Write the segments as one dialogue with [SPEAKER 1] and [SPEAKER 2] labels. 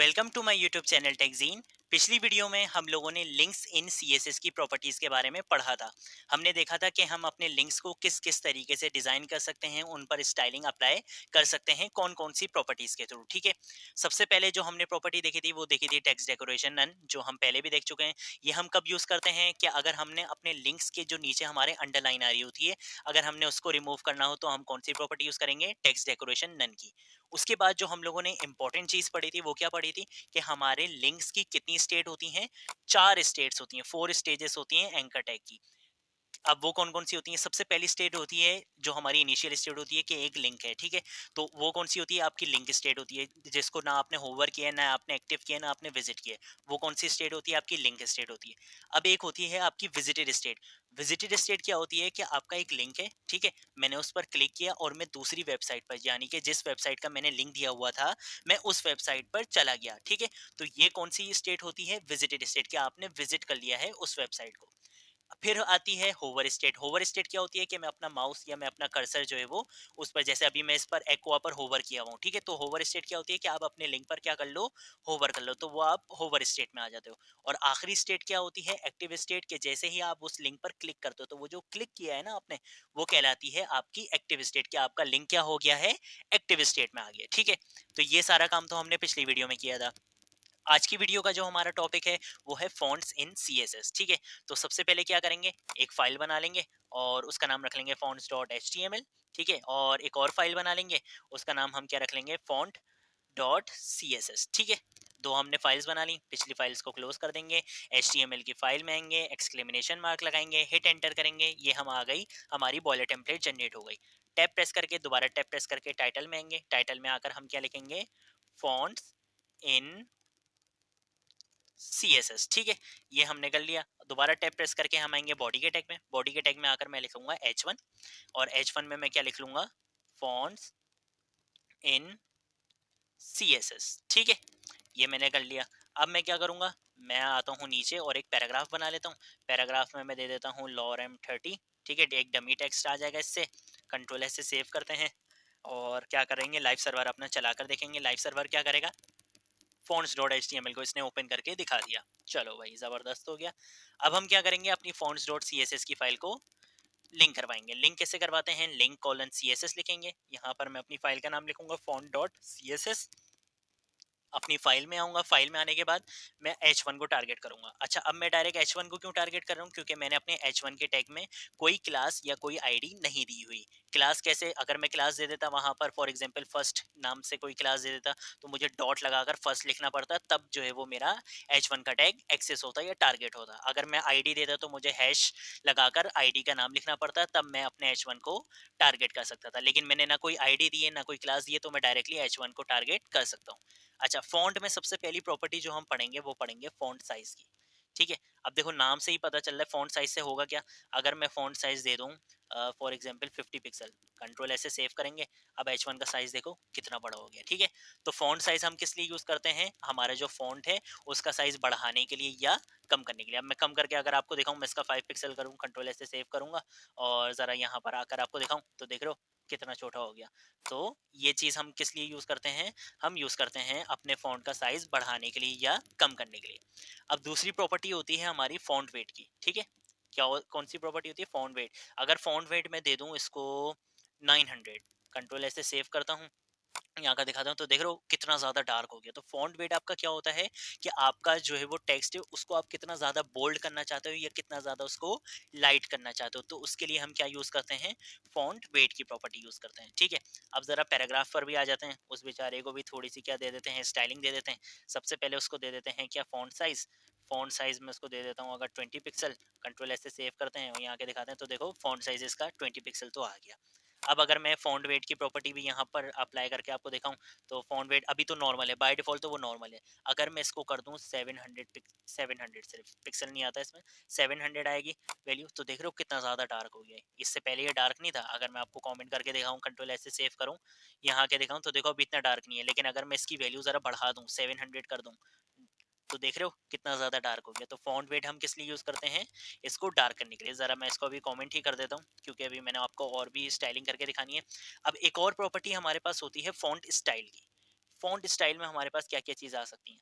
[SPEAKER 1] Welcome to my YouTube channel टेकजीन। पिछली video में हम लोगों ने लिंक्स इन सीएसएस की प्रॉपर्टीज के बारे में पढ़ा था। हमने देखा था कि हम अपने लिंक्स को किस किस तरीके से डिजाइन कर सकते हैं, उन पर स्टाइलिंग अप्लाई कर सकते हैं कौन कौन सी प्रॉपर्टीज के थ्रू। ठीक है, सबसे पहले जो हमने प्रॉपर्टी देखी थी वो देखी थी टेक्स्ट डेकोरेशन नन, जो हम पहले भी देख चुके हैं। ये हम कब यूज करते हैं कि अगर हमने अपने लिंक्स के जो नीचे हमारे अंडरलाइन आ रही होती है, अगर हमने उसको रिमूव करना हो तो हम कौन सी प्रॉपर्टी यूज करेंगे, टेक्स्ट डेकोरेशन नन की। उसके बाद जो हम लोगों ने इंपॉर्टेंट चीज पढ़ी थी वो क्या पढ़ी थी कि हमारे लिंक्स की कितनी स्टेट होती हैं, 4 स्टेट्स होती हैं, 4 स्टेजेस होती हैं एंकर टैग की। अब वो कौन-कौन सी होती हैं? सबसे पहली स्टेट होती है जो हमारी इनिशियल स्टेट होती है कि एक लिंक है, ठीक है? तो वो कौन सी होती है? आपकी लिंक स्टेट होती है, जिसको ना आपने होवर किया है, ना आपने एक्टिव किया है, ना आपने विजिट किया है। वो कौन सी स्टेट होती है? आपकी लिंक स्टेट होती है। अब एक होती है आपकी विजिटेड स्टेट। विजिटेड स्टेट क्या होती है कि आपका एक लिंक है, ठीक है? मैंने उस पर क्लिक किया और मैं दूसरी वेबसाइट पर, यानी कि जिस वेबसाइट का मैंने लिंक दिया हुआ था, मैं उस वेबसाइट पर चला गया, ठीक है? तो ये कौन सी स्टेट होती है? विजिटेड स्टेट, कि आपने विजिट कर लिया है उस वेबसाइट को। फिर आती है होवर स्टेट। होवर स्टेट क्या होती है कि मैं अपना माउस या मैं अपना कर्सर जो है वो उस पर, जैसे अभी मैं इस पर एक्वा पर होवर किया हुआ हूँ, ठीक है? तो होवर स्टेट क्या होती है कि आप अपने लिंक पर क्या कर लो, होवर कर लो, तो वो आप होवर स्टेट में आ जाते हो। और आखिरी स्टेट क्या होती है, एक्टिव स्टेट, के जैसे ही आप उस लिंक पर क्लिक करते हो तो वो जो क्लिक किया है ना आपने, वो कहलाती है आपकी एक्टिव स्टेट, कि आपका लिंक क्या हो गया है, एक्टिव स्टेट में आ गया, ठीक है? तो ये सारा काम तो हमने पिछली वीडियो में किया था। आज की वीडियो का जो हमारा टॉपिक है वो है फॉन्ट्स इन सीएसएस, ठीक है? तो सबसे पहले क्या करेंगे, एक फाइल बना लेंगे और उसका नाम रख लेंगे fonts dot H T M L, ठीक है? और एक और फाइल बना लेंगे, उसका नाम हम क्या रख लेंगे, font dot C S S, ठीक है? दो हमने फाइल्स बना ली, पिछली फाइल्स को क्लोज कर देंगे, एच टी एम एल की फाइल में आएंगे, एक्सक्लेमेशन मार्क लगाएंगे, हिट एंटर करेंगे, ये हम आ गई, हमारी बॉयलर टेम्पलेट जनरेट हो गई। टैब प्रेस करके, दोबारा टैब प्रेस करके टाइटल में आएंगे, टाइटल में आकर हम क्या लिखेंगे, फॉन्ट्स इन सी एस एस, ठीक है? ये हमने कर लिया। दोबारा टैब प्रेस करके हम आएंगे बॉडी के टैग में, बॉडी के टैग में आकर मैं लिखूंगा H1, और H1 में मैं क्या लिख लूंगा, फॉन्ट्स इन सी एस एस, ठीक है? ये मैंने कर लिया। अब मैं क्या करूंगा, मैं आता हूँ नीचे और एक पैराग्राफ बना लेता हूँ। पैराग्राफ में मैं दे देता हूँ लॉरम 30, ठीक है? एक डमी टेक्स्ट आ जाएगा इससे। कंट्रोल एस से सेव करते हैं और क्या करेंगे, लाइव सर्वर अपना चलाकर देखेंगे। लाइव सर्वर क्या करेगा, fonts dot H T M L को इसने ओपन करके दिखा दिया। चलो भाई, जबरदस्त हो गया। अब हम क्या करेंगे, अपनी fonts dot C S S की फाइल को लिंक करवाएंगे। लिंक कैसे करवाते हैं, link colon C S S लिखेंगे, यहाँ पर मैं अपनी फाइल का नाम लिखूंगा font dot C S S. अपनी फाइल में आऊंगा, फाइल में आने के बाद मैं H1 को टारगेट करूंगा। अच्छा, अब मैं डायरेक्ट H1 को क्यों टारगेट कर रहा हूँ, क्योंकि मैंने अपने H1 के टैग में कोई क्लास या कोई आईडी नहीं दी हुई। क्लास कैसे, अगर मैं क्लास दे देता वहां पर, फॉर एग्जांपल फर्स्ट नाम से कोई क्लास दे देता, तो मुझे डॉट लगाकर फर्स्ट लिखना पड़ता, तब जो है वो मेरा H1 का टैग एक्सेस होता या टारगेट होता। अगर मैं आईडी देता तो मुझे हैश लगाकर आईडी का नाम लिखना पड़ता, तब मैं अपने H1 को टारगेट कर सकता था। लेकिन मैंने ना कोई आईडी दी है ना कोई क्लास दी है, तो मैं डायरेक्टली H1 को टारगेट कर सकता हूँ। अच्छा, फॉन्ट में सबसे पहली प्रॉपर्टी जो हम पढ़ेंगे वो पढ़ेंगे फॉन्ट साइज की, ठीक है? अब देखो नाम से ही पता चल रहा है फॉन्ट साइज से होगा क्या। अगर मैं फॉन्ट साइज दे दूं फॉर एग्जांपल 50 पिक्सल, कंट्रोल ऐसे सेव करेंगे। अब H1 का साइज देखो कितना बड़ा हो गया, ठीक है? तो फॉन्ट साइज हम किस लिए यूज करते हैं, हमारा जो फॉन्ट है उसका साइज बढ़ाने के लिए या कम करने के लिए। अब मैं कम करके अगर आपको दिखाऊं, मैं इसका 5 पिक्सल करूं, कंट्रोल ऐसे सेव करूंगा और जरा यहाँ पर आकर आपको दिखाऊं तो देख रहे हो कितना छोटा हो गया। तो ये चीज हम किस लिए यूज करते हैं, हम यूज करते हैं अपने फॉन्ट का साइज बढ़ाने के लिए या कम करने के लिए। अब दूसरी प्रॉपर्टी होती है हमारी फॉन्ट वेट की, ठीक है? कौन सी प्रॉपर्टी होती है, फॉन्ट वेट। अगर फॉन्ट वेट मैं दे दूं इसको 900, कंट्रोल ऐसे सेव करता हूँ, यहाँ का दिखाता हूँ, तो देख रहे हो कितना ज्यादा डार्क हो गया। तो फॉन्ट वेट आपका क्या होता है कि आपका जो है वो टेक्स्ट है उसको आप कितना ज्यादा बोल्ड करना चाहते हो या कितना ज्यादा उसको लाइट करना चाहते हो, तो उसके लिए हम क्या यूज करते हैं, फॉन्ट वेट की प्रॉपर्टी यूज करते हैं, ठीक है? अब जरा पैराग्राफ पर भी आ जाते हैं, उस बेचारे को भी थोड़ी सी क्या दे देते हैं, स्टाइलिंग दे देते हैं। सबसे पहले उसको दे देते हैं क्या, फॉन्ट साइज। फॉन्ट साइज में उसको दे देता हूँ अगर 20 पिक्सल, कंट्रोल ऐसे सेव करते हैं और यहाँ के दिखाते हैं, तो देखो फॉन्ट साइज इसका 20 पिक्सल तो आ गया। अब अगर मैं फॉन्ट वेट की प्रॉपर्टी भी यहाँ पर अप्लाई करके आपको दिखाऊं, तो फॉन्ट वेट अभी तो नॉर्मल है, बाय डिफॉल्ट तो वो नॉर्मल है। अगर मैं इसको कर दूं 700, सिर्फ पिक्सल नहीं आता इसमें, 700 आएगी वैल्यू, तो देख रहे हो कितना ज़्यादा डार्क हो गया है। इससे पहले ये डार्क नहीं था। अगर मैं आपको कमेंट करके दिखाऊं, कंट्रोल ऐसे सेव करूं, यहाँ के दिखाऊं, तो देखो अभी इतना डार्क नहीं है। लेकिन अगर मैं इसकी वैल्यू ज़रा बढ़ा दूं, 700 कर दूं, तो देख रहे हो कितना ज़्यादा डार्क हो गया। तो फॉन्ट वेट हम किस लिए यूज़ करते हैं, इसको डार्क करने के लिए। ज़रा मैं इसको अभी कमेंट ही कर देता हूँ, क्योंकि अभी मैंने आपको और भी स्टाइलिंग करके दिखानी है। अब एक और प्रॉपर्टी हमारे पास होती है फॉन्ट स्टाइल की। फॉन्ट स्टाइल में हमारे पास क्या क्या चीज़ आ सकती हैं।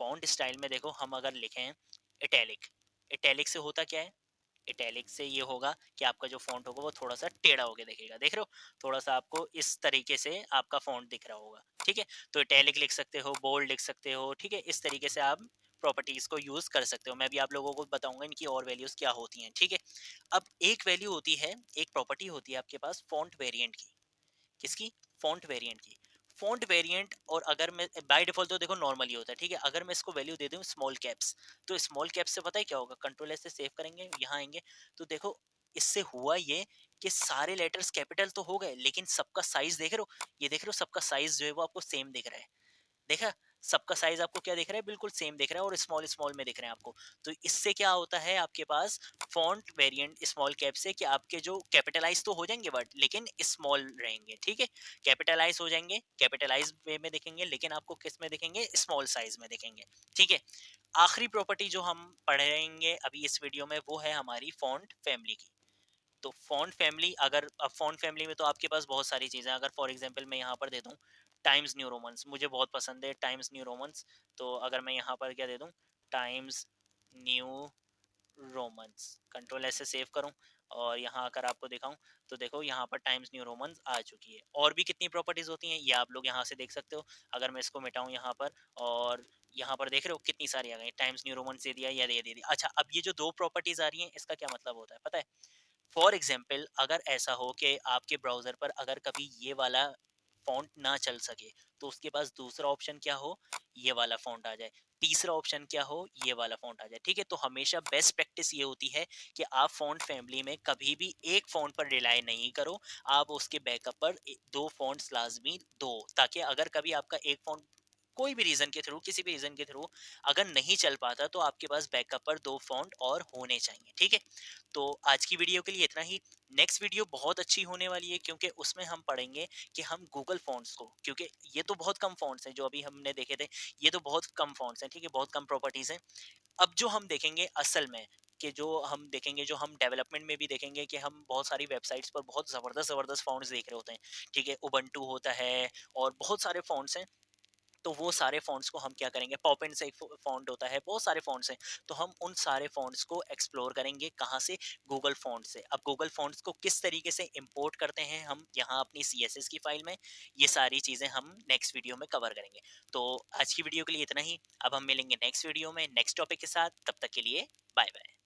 [SPEAKER 1] फॉन्ट स्टाइल में देखो हम अगर लिखें इटैलिक, इटैलिक से होता क्या है, इटैलिक से ये होगा कि आपका जो फॉन्ट होगा वो थोड़ा सा टेढ़ा होके दिखेगा, देख रहे हो, थोड़ा सा आपको इस तरीके से आपका फॉन्ट दिख रहा होगा, ठीक है। तो इटैलिक लिख सकते हो, बोल्ड लिख सकते हो, ठीक है, इस तरीके से आप प्रॉपर्टीज को यूज कर सकते हो। मैं भी आप लोगों को बताऊंगा इनकी और वैल्यूज क्या होती हैं, ठीक है। अब एक वैल्यू होती है, एक प्रॉपर्टी होती है आपके पास फॉन्ट वेरिएंट की। किसकी? फॉन्ट वेरिएंट की। फॉन्ट वेरिएंट, और अगर मैं बाय डिफॉल्ट तो देखो नॉर्मल ही होता है, ठीक है। अगर मैं इसको वैल्यू दे दूं स्मॉल कैप्स, तो स्मॉल कैप्स से पता है क्या होगा, कंट्रोल एस से सेव करेंगे, यहाँ आएंगे तो देखो इससे हुआ ये कि सारे लेटर्स कैपिटल तो हो गए, लेकिन सबका साइज देख रहे हो, ये देख रहे हो सबका साइज जो है वो आपको सेम दिख रहा है। देखा, सबका साइज आपको क्या दिख रहा है, बिल्कुल सेम दिख रहा है, और स्मॉल स्मॉल में दिख रहे हैं आपको। तो इससे क्या होता है आपके पास फॉन्ट वेरिएंट स्मॉल कैप से, कि आपके जो कैपिटलाइज तो हो जाएंगे वर्ड लेकिन स्मॉल रहेंगे, ठीक है। कैपिटलाइज हो जाएंगे, कैपिटलाइज वे में दिखेंगे, लेकिन आपको किस में दिखेंगे, स्मॉल साइज में दिखेंगे, ठीक है। आखिरी प्रॉपर्टी जो हम पढ़ेंगे अभी इस वीडियो में वो है हमारी फॉन्ट फैमिली की। तो फॉन्ट फैमिली, अगर अब फॉन्ट फैमिली में तो आपके पास बहुत सारी चीजें, अगर फॉर एग्जांपल मैं यहाँ पर दे दूँ टाइम्स न्यू रोमन्स, मुझे बहुत पसंद है टाइम्स न्यू रोमन्स, तो अगर मैं यहाँ पर क्या दे दूँ, टाइम्स न्यू रोमन्स, कंट्रोल ऐसे सेव करूं और यहाँ आकर आपको दिखाऊं, तो देखो यहाँ पर टाइम्स न्यू रोमन्स आ चुकी है। और भी कितनी प्रॉपर्टीज होती हैं ये आप लोग यहाँ से देख सकते हो। अगर मैं इसको मिटाऊं यहाँ पर, और यहाँ पर देख रहे हो कितनी सारी आ गई, टाइम्स न्यू रोमन्स दे दिया या दे दिया। अच्छा, अब ये जो दो प्रॉपर्टीज आ रही हैं इसका क्या मतलब होता है पता है। फॉर एग्जाम्पल अगर ऐसा हो कि आपके ब्राउजर पर अगर कभी ये वाला फॉन्ट ना चल सके, तो उसके पास दूसरा ऑप्शन क्या हो, ये वाला फॉन्ट आ जाए, तीसरा ऑप्शन क्या हो, ये वाला फॉन्ट आ जाए, ठीक है। तो हमेशा बेस्ट प्रैक्टिस ये होती है कि आप फॉन्ट फैमिली में कभी भी एक फॉन्ट पर रिलाई नहीं करो, आप उसके बैकअप पर दो फॉन्ट्स लाजमी दो, ताकि अगर कभी आपका एक फॉन्ट कोई भी रीजन के थ्रू, किसी भी रीजन के थ्रू अगर नहीं चल पाता, तो आपके पास बैकअप पर दो फॉन्ट और होने चाहिए, ठीक है। तो आज की वीडियो के लिए इतना ही। नेक्स्ट वीडियो बहुत अच्छी होने वाली है, क्योंकि उसमें हम पढ़ेंगे कि हम गूगल फॉन्ट्स को, क्योंकि ये तो बहुत कम फॉन्ट्स हैं जो अभी हमने देखे थे, ये तो बहुत कम फॉन्ट्स हैं, ठीक है, बहुत कम प्रॉपर्टीज हैं। अब जो हम देखेंगे असल में, कि जो हम देखेंगे, जो हम डेवलपमेंट में भी देखेंगे, कि हम बहुत सारी वेबसाइट्स पर बहुत जबरदस्त जबरदस्त फॉन्ट्स देख रहे होते हैं, ठीक है, उबंटू होता है और बहुत सारे फॉन्ट्स हैं। तो वो सारे फॉन्ट्स को हम क्या करेंगे, पॉपिन से एक फॉन्ट होता है, बहुत सारे फॉन्ट्स हैं, तो हम उन सारे फॉन्ट्स को एक्सप्लोर करेंगे कहाँ से, गूगल फॉन्ट से। अब गूगल फॉन्ट्स को किस तरीके से इंपोर्ट करते हैं हम यहाँ अपनी CSS की फाइल में, ये सारी चीज़ें हम नेक्स्ट वीडियो में कवर करेंगे। तो आज की वीडियो के लिए इतना ही। अब हम मिलेंगे नेक्स्ट वीडियो में नेक्स्ट टॉपिक के साथ, तब तक के लिए बाय बाय।